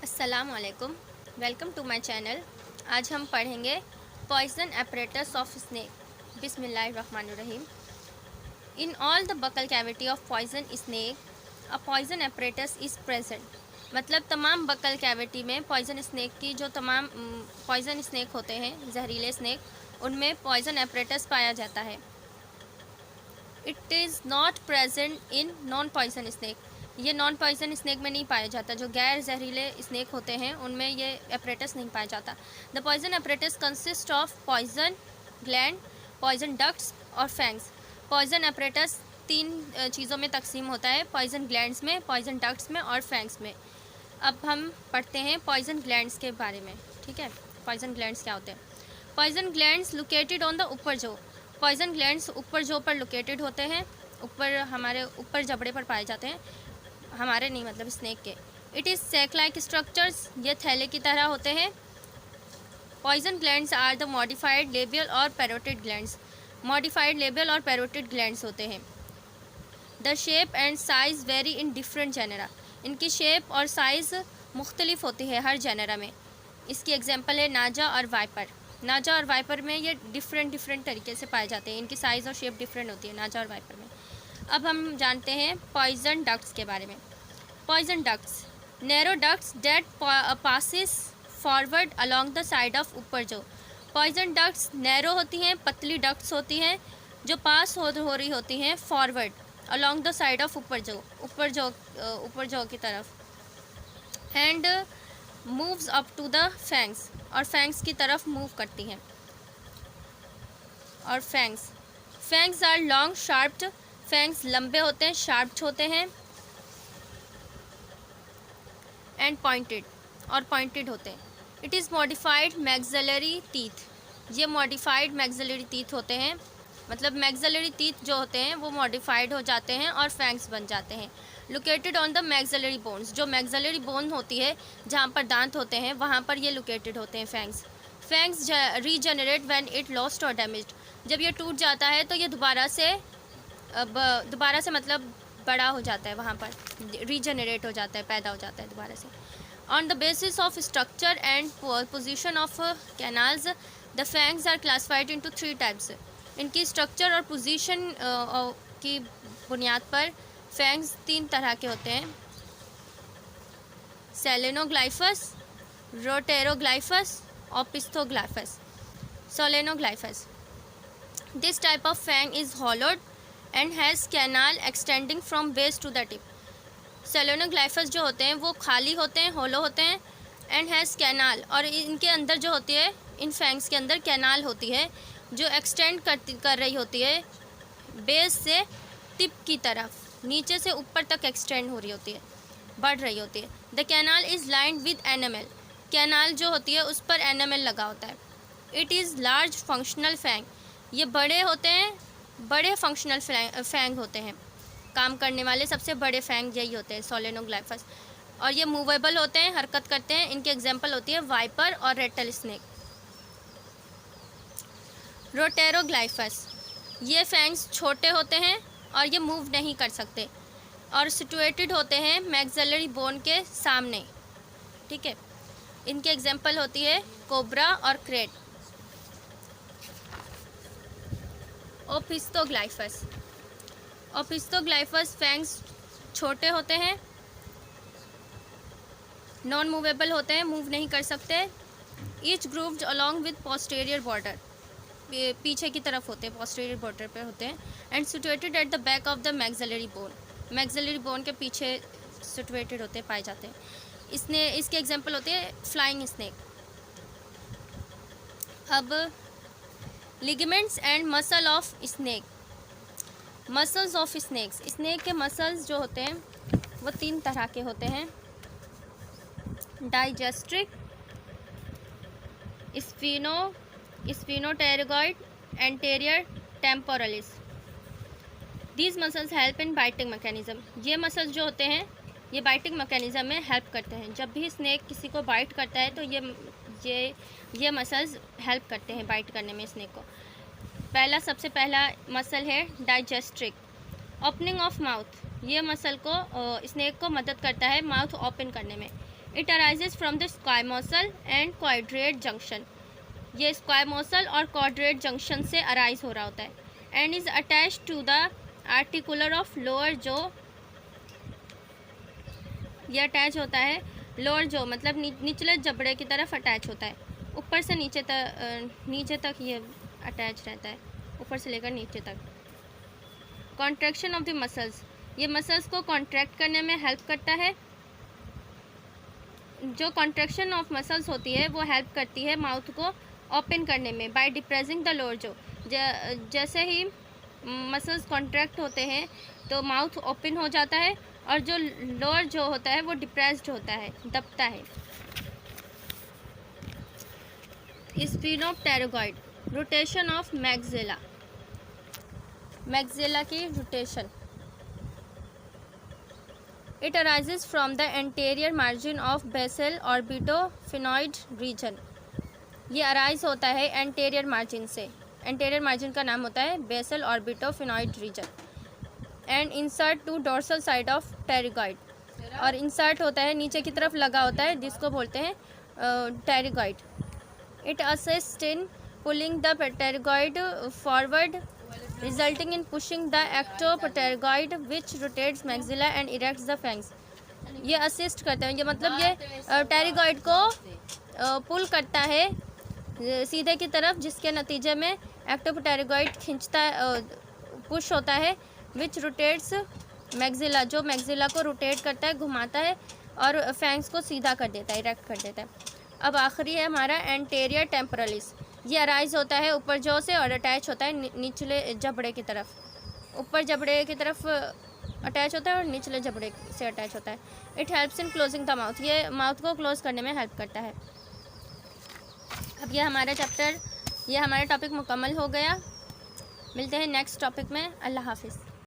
अस्सलाम वालेकुम, welcome to my channel. आज हम पढ़ेंगे पॉइजन apparatus ऑफ स्नेक। बिस्मिल्लाहिर्रहमानिर्रहीम। In all the buccal cavity of poison snake a poison apparatus is present. मतलब तमाम बकल कैविटी में पॉइजन स्नेक की जो तमाम पॉइजन स्नेक होते हैं, जहरीले स्नेक, उनमें पॉइजन apparatus पाया जाता है। It is not present in non poison snake. ये नॉन पॉइजन स्नेक में नहीं पाया जाता। जो गैर जहरीले स्नेक होते हैं उनमें ये एपरेटस नहीं पाया जाता। The poison apparatus consist of poison gland, poison ducts और फैंग्स। पॉइजन एपरेटस तीन चीज़ों में तकसीम होता है, पॉइजन ग्लैंड्स में, पॉइजन डक्ट्स में और फैंग्स में। अब हम पढ़ते हैं पॉइजन ग्लैंड्स के बारे में। ठीक है, पॉइजन ग्लैंड्स क्या होते हैं। Poison glands located on the upper jaw. Poison glands ऊपर जो पर लोकेटेड होते हैं, ऊपर हमारे ऊपर जबड़े पर पाए जाते हैं, हमारे नहीं मतलब स्नेक के। It is sac like structures, ये थैले की तरह होते हैं। Poison glands are the modified labial और पैरोटिड ग्लैंड्स। मॉडिफाइड लेबियल और पैरोटिड ग्लैंड्स होते हैं। The shape and size vary in different genera. इनकी शेप और साइज़ मुख्तलिफ होती है हर जेनरा में। इसकी एग्जांपल है नाजा और वाइपर। नाजा और वाइपर में ये डिफरेंट तरीके से पाए जाते हैं, इनकी साइज़ और शेप डिफरेंट होती है नाजा और वाइपर में। अब हम जानते हैं पॉइजन डक्ट्स के बारे में। Poison ducts, narrow ducts that passes forward along the side of upper jaw. Poison ducts narrow होती हैं, पतली डक्ट्स होती हैं जो पास हो रही होती हैं forward along the side of upper jaw की तरफ, and moves up to the fangs, और फैंग्स की तरफ मूव करती हैं। और fangs are long sharped. Fangs लंबे होते हैं, शार्प्ड होते हैं, एंड पॉइंटेड होते हैं। It is modified maxillary teeth. ये मॉडिफाइड मैक्सिलरी टीथ होते हैं, मतलब मैक्सिलरी टीथ जो होते हैं वो मॉडिफाइड हो जाते हैं और फैंग्स बन जाते हैं। Located on the maxillary bones, जो मैक्सिलरी बोन होती है जहाँ पर दांत होते हैं वहाँ पर ये लोकेटेड होते हैं fangs regenerate when it lost और डैमेज्ड। जब ये टूट जाता है तो ये दोबारा से मतलब बड़ा हो जाता है, वहाँ पर रीजनरेट हो जाता है, पैदा हो जाता है दोबारा से। On the basis of structure and position of canals the fangs are classified into 3 types. इनकी स्ट्रक्चर और पोजीशन की बुनियाद पर फैंग्स 3 तरह के होते हैं। सेलेनोग्लाइफस, रोटेरोग्लाइफस और opisthoglyphous. Solenoglyphous, this type of fang is hollowed and has canal extending from base to the tip. Solenoglyphous जो होते हैं वो खाली होते हैं, होलो होते हैं, एंड हैज़ कैनाल, और इनके अंदर जो होती है, इन फैंग्स के अंदर कैनाल होती है जो एक्सटेंड कर रही होती है बेस से टिप की तरफ, नीचे से ऊपर तक एक्सटेंड हो रही होती है, बढ़ रही होती है। The canal is lined with enamel. Canal जो होती है उस पर एनामेल लगा होता है। It is large functional fang. ये बड़े होते हैं, बड़े फंक्शनल फैंग होते हैं, काम करने वाले सबसे बड़े फैंग यही होते हैं सोलेनोग्लाइफस। और ये मूवेबल होते हैं, हरकत करते हैं। इनके एग्जांपल होती है वाइपर और रेटल स्नेक। रोटेरोग्लाइफस, ये फैंग्स छोटे होते हैं और ये मूव नहीं कर सकते और सिचुएटेड होते हैं मैक्सिलरी बोन के सामने। ठीक है, इनके एग्जांपल होती है कोबरा और क्रेट। ओपिस्थोग्लाइफस फैंग्स छोटे होते हैं, नॉन मूवेबल होते हैं, मूव नहीं कर सकते। Each grooved along with posterior border, पीछे की तरफ होते हैं, पोस्टीरियर बॉर्डर पे होते हैं, and situated at the back of the maxillary bone. Maxillary bone के पीछे सिचुएटेड होते पाए जाते हैं। इसके एग्जांपल होते हैं फ्लाइंग स्नेक। अब ligaments and muscle of snake. Muscles of snakes, snake के मसल्स जो होते हैं वो 3 तरह के होते हैं। Digastric, sphenopterygoid, anterior temporalis. These muscles help in biting mechanism. ये मसल्स जो होते हैं ये बाइटिंग मैकेनिज्म में हेल्प करते हैं। जब भी स्नेक किसी को बाइट करता है तो ये मसल्स हेल्प करते हैं बाइट करने में स्नेक को। सबसे पहला मसल है डाइजेस्ट्रिक, ओपनिंग ऑफ माउथ। ये मसल को स्नेक को मदद करता है माउथ ओपन करने में। It arises from the squamosal and quadrate junction. ये स्क्वामोसल और क्वाड्रेट जंक्शन से अराइज हो रहा होता है। And is attach to the articular of lower jaw, ये अटैच होता है लोअर जो मतलब निचले जबड़े की तरफ अटैच होता है। ऊपर से नीचे तक ये अटैच रहता है, ऊपर से लेकर नीचे तक। कॉन्ट्रैक्शन ऑफ द मसल्स, ये मसल्स को कॉन्ट्रैक्ट करने में हेल्प करता है। जो कॉन्ट्रैक्शन ऑफ मसल्स होती है वो हेल्प करती है माउथ को ओपन करने में बाय डिप्रेसिंग द लोअर जो। जैसे ही मसल्स कॉन्ट्रैक्ट होते हैं तो माउथ ओपन हो जाता है और जो लोअर जो होता है वो डिप्रेस्ड होता है, दबता है। Sphenopterygoid, rotation of maxilla, maxilla की rotation. It arises from the anterior margin of basal orbitosphenoid region. ये अराइज होता है एंटेरियर मार्जिन से। एंटेरियर मार्जिन का नाम होता है basal orbitosphenoid region. And insert to dorsal side of pterygoid, और इंसर्ट होता है नीचे की तरफ लगा होता है जिसको बोलते हैं pterygoid. It assist in pulling the pterygoid forward resulting in pushing the ectopterygoid which rotates maxilla and erects the fangs. ये असिस्ट करते हैं, ये मतलब ये टेरिगॉइड को पुल करता है सीधे की तरफ, जिसके नतीजे में एक्टोपटेरिगॉइड खींचता है, पुश होता है, विच रोटेट्स मैक्सिला, जो मैक्सिला को रोटेट करता है, घुमाता है और फैंग्स को सीधा कर देता है, इरेक्ट कर देता है। अब आखिरी है हमारा एंटेरियर टेम्पोरलिस। ये अराइज होता है ऊपर जॉ से और अटैच होता है निचले जबड़े की तरफ। ऊपर जबड़े की तरफ अटैच होता है और निचले जबड़े से अटैच होता है। It helps in closing the mouth, ये माउथ को क्लोज करने में हेल्प करता है। अब ये हमारा टॉपिक मुकम्मल हो गया। मिलते हैं नेक्स्ट टॉपिक में। अल्लाह हाफिज़।